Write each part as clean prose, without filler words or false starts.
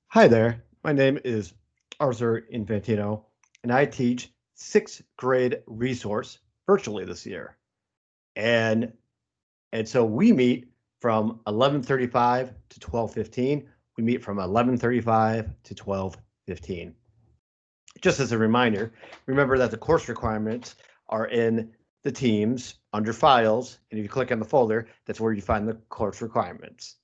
Hi there, my name is Arthur Infantino, and I teach sixth grade resource virtually this year. And so we meet from 11:35 to 12:15. We meet from 11:35 to 12:15. Just as a reminder, remember that the course requirements are in the Teams under Files, and if you click on the folder, that's where you find the course requirements.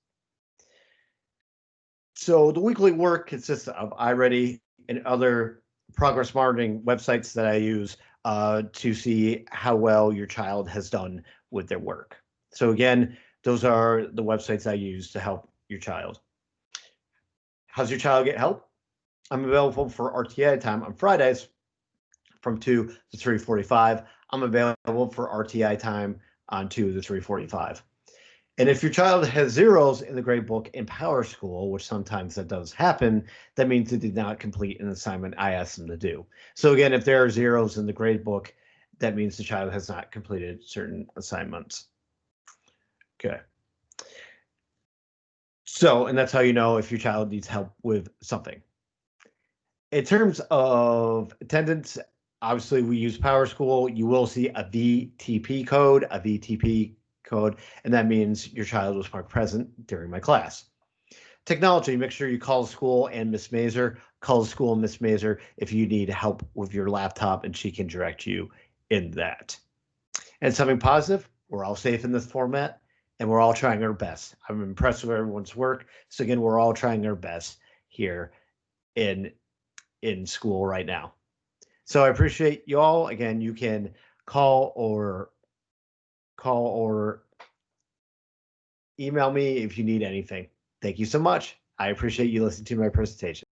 So the weekly work consists of iReady and other progress monitoring websites that I use to see how well your child has done with their work. So again, those are the websites I use to help your child. How's your child get help? I'm available for RTI time on Fridays from 2 to 3:45. I'm available for RTI time on 2 to 3:45. And if your child has zeros in the grade book in Power School, which sometimes that does happen, that means they did not complete an assignment I asked them to do. So again, if there are zeros in the grade book, that means the child has not completed certain assignments. Okay. So, and that's how you know if your child needs help with something. In terms of attendance, obviously we use Power School. You will see a VTP code, and that means your child was present during my class. Technology, make sure you call the school and Miss Mazer. Call the school and Miss Mazer if you need help with your laptop, and she can direct you in that. And something positive, we're all safe in this format, and we're all trying our best. I'm impressed with everyone's work. So again, we're all trying our best here in school right now. So I appreciate you all. Again, you can call or email me if you need anything. Thank you so much. I appreciate you listening to my presentation.